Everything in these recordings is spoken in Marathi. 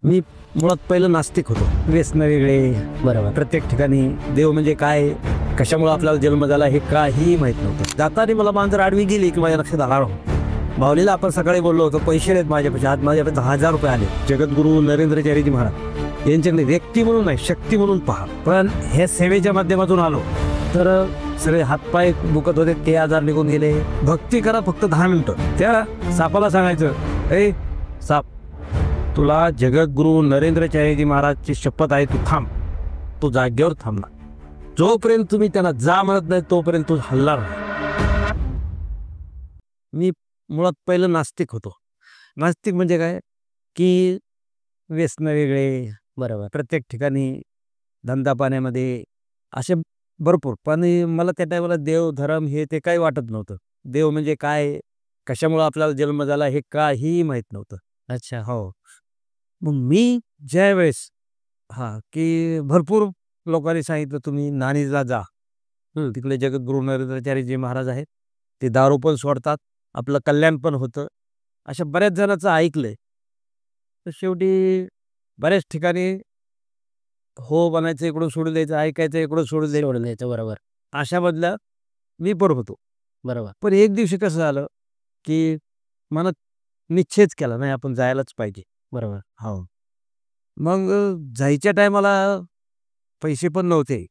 मी मुळात पहिलं नास्तिक होतो. व्यसन वेगळे, बरोबर. प्रत्येक ठिकाणी देव म्हणजे काय, कशामुळे आपल्याला जन्म झाला हे काही माहीत नव्हतं. जाताना मला मांजर आडवी गेली की माझ्या लक्षात आला माऊलीला आपण सकाळी बोललो होतो पैसे नाहीत माझ्यापाशी, आज माझ्याकडे 10,000 रुपये आले. जगद्गुरू नरेंद्रचार्यजी महाराज यांच्याकडे व्यक्ती म्हणून नाही शक्ती म्हणून पहा. पण हे सेवेच्या माध्यमातून आलो तर सगळे हातपाय दुखत होते, ते आजार निघून गेले. भक्ती करा फक्त 10 मिनिटं. त्या सापाला सांगायचं, ए साप, तुला जगद्गुरू नरेंद्रचार्यजी महाराजची शपथ आहे, तू थांब. तू जागेवर थांबणार. जोपर्यंत तुम्ही त्यांना जा म्हणत नाही तोपर्यंत तू हलणार नाही. मी मुळात पहिलं नास्तिक होतो. नास्तिक म्हणजे काय की व्यसन वेगळे, बरोबर. प्रत्येक ठिकाणी धंदा पाण्यामध्ये असे भरपूर. पण मला त्या टायमाला देव धर्म हे ते काही वाटत नव्हतं. देव म्हणजे काय, कशामुळे आपल्याला जन्म झाला हे काहीही माहीत नव्हतं. अच्छा. हो. मग मी ज्यावेळेस की भरपूर लोकांनी सांगितलं तुम्ही नाणीजला जा, तिकडे जगद्गुरू नरेंद्रचार्यजी महाराज आहेत, ते दारू पण सोडतात, आपलं कल्याण पण होतं, अशा बऱ्याच जणांचं ऐकलंय. तर शेवटी बऱ्याच ठिकाणी हो बनायचं इकडून सोडून द्यायचं, ऐकायचं इकडून सोडून द्यायचं, सोडून द्यायचं. बरोबर. अशा बदल्या मी पण होतो. बरोबर. पण एक दिवशी कसं झालं की मनात निश्चयच केला नाही आपण जायलाच पाहिजे. बरोबर. हो. मग जायच्या टायमाला पैसे पण नव्हते.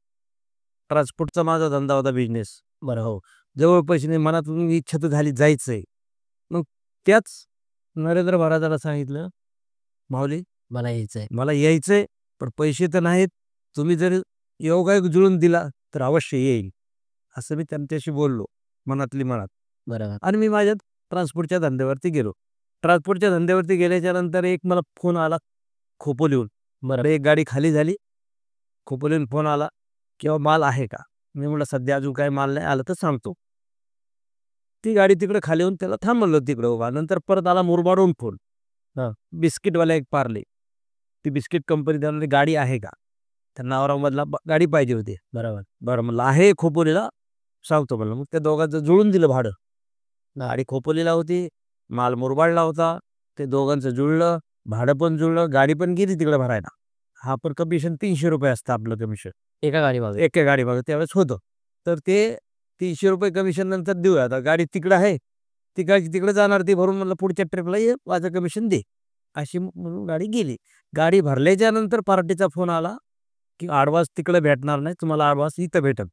ट्रान्सपोर्टचा माझा धंदा होता, बिझनेस. बरं. हो. जवळ पैसे नाही, मनातून इच्छा तर झाली जायचंय. मग त्याच नरेंद्र महाराजाला सांगितलं, माऊली मला यायचंय. मला यायचंय पण पैसे तर नाहीत, तुम्ही जर योगायोग जुळून दिला तर अवश्य येईल. असं मी त्यांच्याशी बोललो मनातली मनात. बरोबर. आणि मी माझ्या ट्रान्सपोर्टच्या धंद्यावरती गेलो. ट्रान्सपोर्टच्या धंद्यावरती गेल्याच्या नंतर एक मला फोन आला खोपोलीहून. बरं. एक गाडी खाली झाली, खोपोलीहून फोन आला किंवा माल आहे का. मी म्हटलं सध्या अजून काही माल नाही, आलं तर सांगतो. ती गाडी तिकडे खाली येऊन त्याला थांबवलं तिकडे उभा. नंतर परत आला मुरबाडहून फोन, बिस्किटवाला एक पार्ले, ती बिस्किट कंपनी त्याला गाडी आहे का, त्यांना औरंगाबादला गाडी पाहिजे होती. बरोबर. बरं म्हणलं आहे खोपोलीला, सांगतो म्हणलं. मग त्या दोघांचं जुळून दिलं भाडं. गाडी खोपोलीला होती, माल मुरबाडला होता, ते दोघांचं जुळलं, भाडं पण जुळलं, गाडी पण गेली तिकडे भरायला. हा पण कमिशन 300 रुपये असतं आपलं कमिशन एका गाडीमागे. एका गाडीमागं त्यावेळेस होतं. तर ते 300 रुपये कमिशन नंतर देऊया, आता गाडी तिकडं आहे, ती गाडी तिकडे जाणार, ती भरून म्हणलं पुढच्या ट्रिपला ये माझं कमिशन दे. अशी म्हणून गाडी गेली. गाडी भरल्याच्या नंतर पार्टीचा फोन आला की ॲडव्हान्स तिकडे भेटणार नाही, तुम्हाला ॲडव्हान्स इथं भेटेल,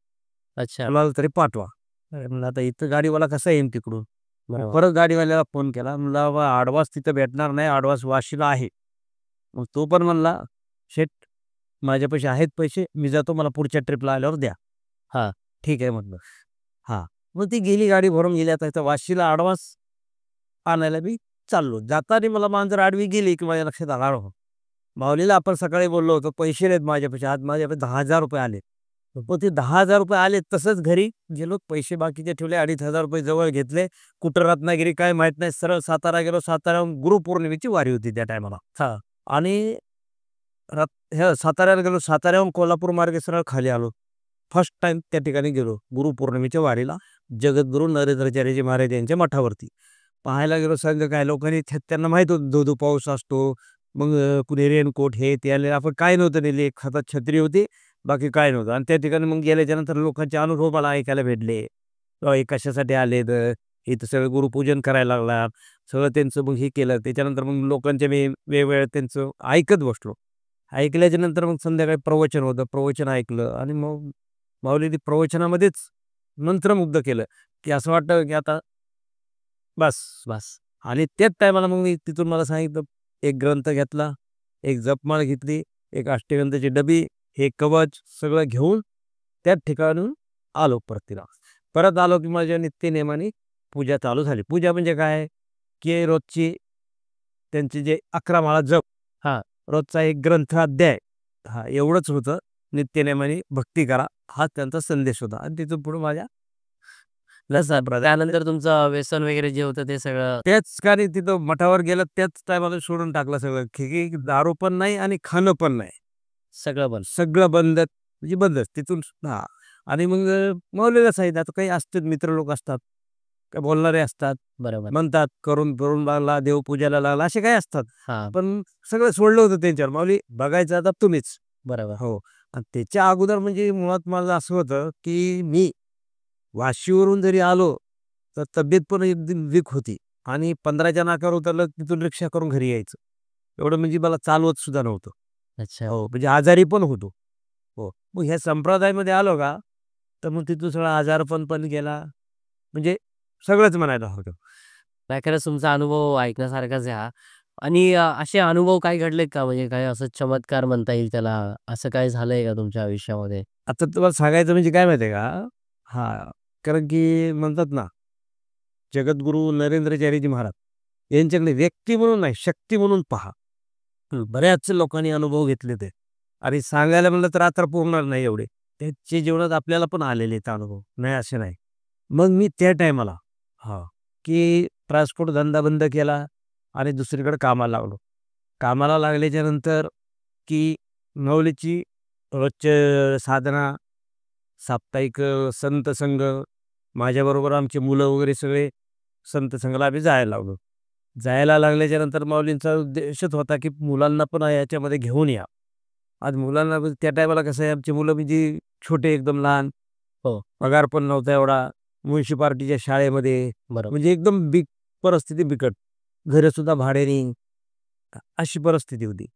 अच्छा. मला तरी पाठवा. अरे म्हणलं आता इथं गाडीवाला कसा येईन तिकडून. बरोबर. परत गाडीवाल्याला फोन केला, म्हणलं बाबा ॲडव्हान्स तिथं भेटणार नाही, ॲडव्हान्स वाशीला आहे. मग तो पण म्हणला, शेट माझ्यापाशी आहेत पैसे, मी जातो, मला पुढच्या ट्रिपला आल्यावर द्या. हां. ठीक आहे म्हटलं. मग ती गेली, गाडी भरून गेली. आता इथं वाशीला ॲडव्हान्स आणायला मी चाललो. जाताना मला मांजर आडवी गेली की माझ्या लक्षात आलं, माऊलीला आपण सकाळी बोललो होतो पैसे नाहीत माझ्यापाशी, आज माझ्याकडे 10,000 रुपये आले. मग ते 10,000 रुपये आले, तसंच घरी गेलो, पैसे बाकीचे ठेवले, 2,500 रुपये जवळ घेतले. कुठं रत्नागिरी काय माहीत नाही, सरळ सातारा गेलो. साताऱ्याहून गुरुपौर्णिमेची वारी होती त्या टायमाला. आणि साताऱ्याला गेलो, साताऱ्याहून कोल्हापूर मार्गे सरळ खाली आलो. फर्स्ट टाइम त्या ठिकाणी गेलो गुरुपौर्णिमेच्या वारीला, जगद्गुरू नरेंद्रचार्यजी महाराज यांच्या मठावरती पाहायला गेलो. सांग काय लोकांनी त्यांना माहीत होतं धोधो पाऊस असतो, मग कुणी रेनकोट हे ते आले, आपण काय नव्हतं नेले, एक हातात छत्री होती, बाकी काय नव्हतं. आणि त्या ठिकाणी मग गेल्याच्या नंतर लोकांचे अनुभव मला ऐकायला भेटले. हे कशासाठी आले, तर इथं सगळं गुरुपूजन करायला लागला, सगळं त्यांचं मग हे केलं. त्याच्यानंतर मग लोकांचे मी वेगवेगळ्या त्यांचं ऐकत बसलो. ऐकल्याच्या नंतर मग संध्याकाळी प्रवचन होतं, प्रवचन ऐकलं. आणि मग माऊलींनी प्रवचनामध्येच मंत्रमुग्ध केलं की असं वाटतं की आता बस बस. आणि त्याच टायमाला मग मी तिथून मला सांगितलं, एक ग्रंथ घेतला, एक जपमाळ घेतली, एक अष्टगंधाची डबी, हे कवच सगळं घेऊन त्याच ठिकाणून आलो परतीला. परत आलो की माझ्या नित्यनेमाने पूजा चालू झाली. पूजा म्हणजे काय की रोजची त्यांची जे 11 माळा जप, रोजचा एक ग्रंथ अध्याय, एवढंच होतं. नित्यनेमाने भक्ती करा, हा त्यांचा संदेश होता. आणि तिथून पुढे माझ्या त्यानंतर तुमचं व्यसन वगैरे जे होतं ते सगळं त्याच कारण तिथं मठावर गेलं त्याच टायमाला सोडून टाकलं सगळं. की दारू पण नाही आणि खाणं पण नाही, सगळं बंद. सगळं बंद, म्हणजे बंदच तिथून. आणि मग मौलीला सांगितलं, आता काही असतात मित्र लोक असतात, काय बोलणारे असतात, बरोबर. म्हणतात करून करून लागला, देवपूजाला लागला, असे काही असतात. हां, पण सगळं सोडलं होतं त्यांच्यावर. माऊली बघायचं आता तुम्हीच. बरोबर. हो. आणि त्याच्या अगोदर म्हणजे मुळात माझं असं होतं, की मी वाशीवरून जरी आलो, तर तब्येत पण एकदम वीक होती आणि 15च्या नाक्यावर उतरलं, तिथून रिक्षा करून घरी यायचं. एवढं म्हणजे मला चालवत सुद्धा नव्हतं. अच्छा. हो, म्हणजे आजारी पण होतो. हो. मग ह्या संप्रदायामध्ये आलो का, तर मग तिथून सगळा आजारपण पण गेला. म्हणजे सगळंच म्हणायला हवं. नाही, खरंच तुमचा अनुभव ऐकण्यासारखाच आहे हा. आणि असे अनुभव काही घडलेत का? म्हणजे काही असं चमत्कार म्हणता येईल त्याला, असं काही झालंय का तुमच्या आयुष्यामध्ये? आता तुम्हाला सांगायचं म्हणजे काय माहिती आहे का? हां, कारण की म्हणतात ना, जगद्गुरू नरेंद्रचार्यजी महाराज यांच्याकडे व्यक्ती म्हणून नाही, शक्ती म्हणून पहा. बऱ्याच लोकांनी अनुभव घेतले ते. आणि सांगायला म्हणलं तर रात्र पुरणार नाही एवढे. त्यांच्या जीवनात आपल्याला पण आलेले आहेत अनुभव. नाही असे नाही. मग मी त्या टायमाला हां, की ट्रान्सपोर्ट धंदा बंद केला आणि दुसरीकडे कामाला लागलो. कामाला लागल्याच्या नंतर की माऊलीची रोजचे साधना, साप्ताहिक संत संघ, माझ्याबरोबर आमची मुलं वगैरे सगळे संत संघाला आम्ही जायला लागलो. जायला लागल्याच्या नंतर माऊलींचा उद्देशच होता, की मुलांना पण याच्यामध्ये घेऊन या. आज मुलांना त्या टायमाला कसं आहे, आमची मुलं म्हणजे छोटे एकदम लहान, हो, पगार पण नव्हता एवढा, म्युनिसिपाल्टीच्या शाळेमध्ये, बरोबर. म्हणजे एकदम परिस्थिती बिकट. घरंसुद्धा भाड्याने, अशी परिस्थिती होती.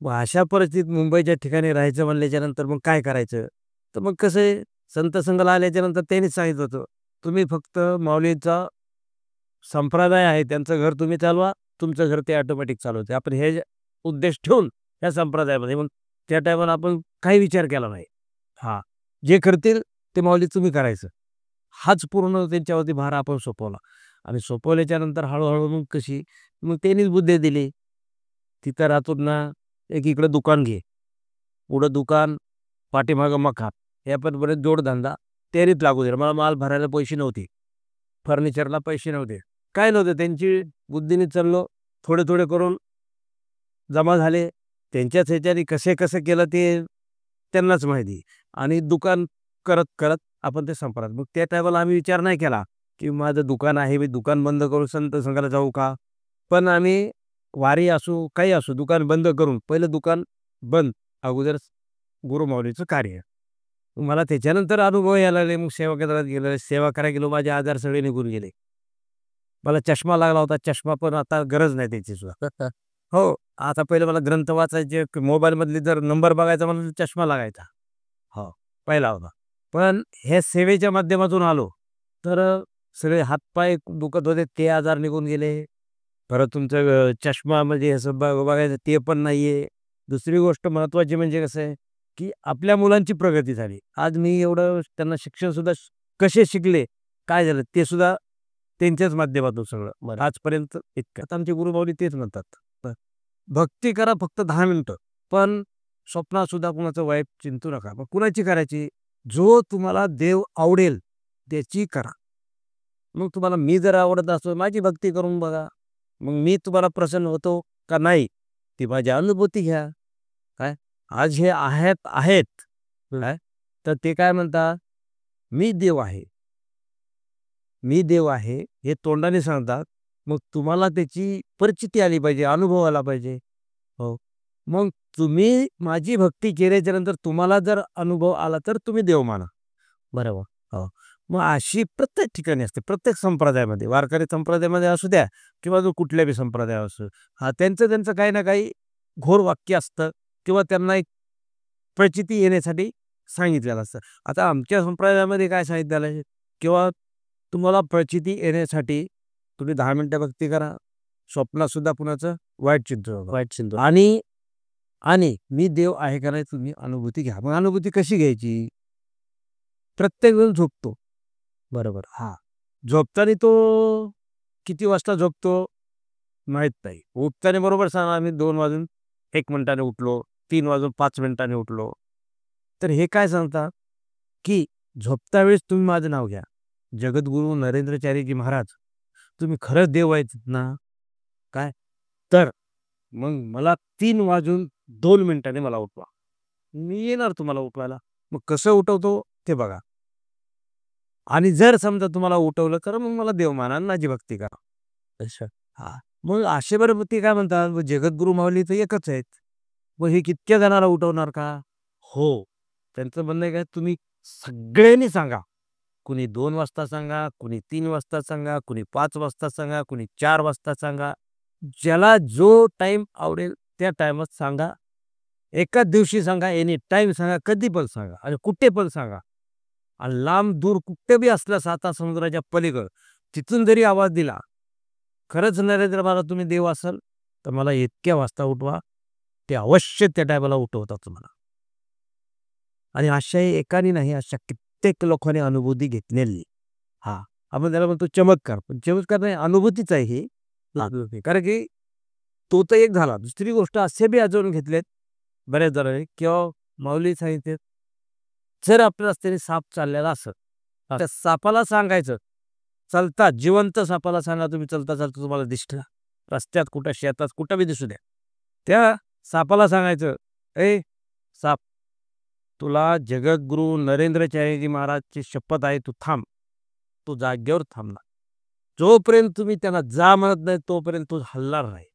मग अशा परिस्थितीत मुंबईच्या ठिकाणी राहायचं म्हणल्याच्यानंतर मग काय करायचं? तर मग कसं आहे, संत संघाला आल्याच्यानंतर त्यांनीच सांगितलं होतं, तुम्ही फक्त माऊलींचा संप्रदाय आहे, त्यांचं घर तुम्ही चालवा, तुमचं घर ते ऑटोमॅटिक चालवते. आपण हे उद्देश ठेवून या संप्रदायामध्ये मग त्या टायमाला आपण काही विचार केला नाही. हां, जे करतील ते माऊली तुम्ही करायचं. हाच पूर्ण त्यांच्यावरती भार आपण सोपवला आणि सोपवल्याच्यानंतर हळू मग कशी, मग त्यांनीच बुद्धी दिली. तिथं राहतो ना, एक इकडं दुकान घे, पुढं दुकान, पाठीमागं मकान. हे पण बरेच जोडधंदा त्यारीत लागू दिला. मला माल भरायला पैसे नव्हते. फर्निचरला पैसे नव्हते. काय नव्हतं. त्यांची बुद्धीने चाललो. थोडे-थोडे करून जमा झाले. त्यांच्याच ह्याच्याने कसे-कसं केलं ते त्यांनाच माहिती. आणि दुकान करत-करत आपण ते संपणार. मग त्या टायमाला आम्ही विचार नाही केला, की माझं दुकान आहे, मी दुकान बंद करून संत संघाला जाऊ का? पण आम्ही वारी असू, काही असू, दुकान बंद करून पहिलं दुकान बंद. अगोदर गुरुमाऊलीचं कार्य. मला त्याच्यानंतर अनुभव यायला लागले. मग सेवा केंद्रात गेलो, सेवा करायला गेलो, माझे आजार सगळे निघून गेले. मला चष्मा लागला होता, चष्मा पण आता गरज नाही त्याची सुद्धा. हो, आता पहिलं मला ग्रंथ वाचायचे, मोबाईलमधले जर नंबर बघायचा म्हणलं तर चष्मा लागायचा. हो, पहिला होता. पण हे सेवेच्या माध्यमातून आलो, तर सगळे हातपाय दुखत होते, ते आजार निघून गेले. परत तुमचं चष्मा म्हणजे असं बघायचं ते पण नाहीये. दुसरी गोष्ट महत्त्वाची म्हणजे कसं आहे, की आपल्या मुलांची प्रगती झाली. आज मी एवढं त्यांना शिक्षणसुद्धा कसे शिकले, काय झालं ते सुद्धा त्यांच्याच माध्यमातून सगळं. बरं. आजपर्यंत इतकं. आता आमचे गुरुमाऊली तेच म्हणतात. भक्ती करा फक्त 10 मिनिटं. पण स्वप्नात सुद्धा कुणाचं वाईट चिंतू नका. मग कुणाची करायची? जो तुम्हाला देव आवडेल त्याची करा. मग तुम्हाला मी जर आवडत असतो, माझी भक्ती करून बघा. मग मी तुम्हाला प्रसन्न होतो का नाही? ती माझी अनुभूती घ्या. काय? आज हे आहेत. काय? तर ते काय म्हणतात? मी देव आहे. मी देव आहे, हे तोंडाने सांगतात. मग तुम्हाला त्याची परिचिती आली पाहिजे, अनुभव आला पाहिजे. हो. मग तुम्ही माझी भक्ती केल्याच्या नंतर तुम्हाला जर अनुभव आला, तर तुम्ही देव माना. बरोबर. हो. मग अशी प्रत्येक ठिकाणी असते, प्रत्येक संप्रदायामध्ये. वारकरी संप्रदायामध्ये असू द्या किंवा जो कुठल्याही संप्रदाय असो. हां, त्यांचं काही ना काही घोर वाक्य असतं किंवा त्यांना एक प्रचिती येण्यासाठी सांगितलेलं असतं. आता आमच्या संप्रदायामध्ये काय सांगितलेलं आहे किंवा तुम्हाला प्रचिती येण्यासाठी तुम्ही 10 मिनिटं भक्ती करा. स्वप्नातसुद्धा कुणाचं वाईट चिंतू नका. वाईट चिंतून. आणि आणि मी देव आहे का नाही तुम्ही अनुभूती घ्या. मग अनुभूती कशी घ्यायची? प्रत्येक जण झोपतो. बरोबर. हां. झोपताना तो किती वाजता झोपतो माहीत नाही. उठताना बरोबर सांगा आम्ही 2 वाजून 1 मिनिटाने उठलो, 3 वाजून 5 मिनिटांनी उठलो. तर हे काय सांगतात, की झोपता वेळेस तुम्ही माझं नाव घ्या. जगद्गुरू नरेंद्रचार्यजी महाराज, तुम्ही खरंच देव आहेत ना? काय? तर मग मला 3 वाजून 2 मिनिटांनी मला उठवा. मी येणार तुम्हाला उठवायला. मग कसं उठवतो ते बघा. आणि जर समजा तुम्हाला उठवलं तर मग मला देव माना आणि माझी भक्ती करा. अच्छा. हां. मग असे बरं मग ते काय म्हणतात, मग जगद्गुरू माऊली तर एकच आहेत. मग हे कितक्या जणांना उठवणार का? हो. त्यांचं म्हणणं आहे काय, तुम्ही सगळ्यांनी सांगा. कुणी 2 वाजता सांगा, कुणी 3 वाजता सांगा, कुणी 5 वाजता सांगा, कुणी 4 वाजता सांगा. ज्याला जो टाईम आवडेल त्या टाईमात सांगा. एकाच दिवशी सांगा, एनी टाईम सांगा, कधी पण सांगा आणि कुठे पण सांगा. आणि लांब दूर कुठे बी असला साता समुद्राच्या पलीकडं, तिथून जरी आवाज दिला, खरंच नरेंद्र मला तुम्ही देव असाल, तर मला इतक्या वाजता उठवा. ते अवश्य त्या टायमाला उठवतात तुम्हाला. आणि अशा एकाने नाही, अशा कित्येक लोकांनी अनुभूती घेतलेली. हां, आपण त्याला म्हणतो चमत्कार. पण चमत्कार नाही, अनुभूतीच आहे ही. कारण की तो तर एक झाला. दुसरी गोष्ट असे बी आजवून घेतलेत बऱ्याच जणांनी किंवा माऊली सांगितले, जर आपल्या रस्त्याने साप चाललेला असेल, त्या सापाला सांगायचं, चालता जिवंत सापाला सांगा तुम्ही चालता-चालता तुम्हाला दिसला. रस्त्यात कुठं, शेतात कुठं बी दिसू द्या. त्या सापाला सांगायचं, "ए साप, तुला जगद्गुरू नरेंद्रचार्यजी महाराजची शपथ आहे, तू थांब." तो जागेवर थांबला. जोपर्यंत तुम्ही त्यांना जा म्हणत नाही, तोपर्यंत तो हलणार नाही.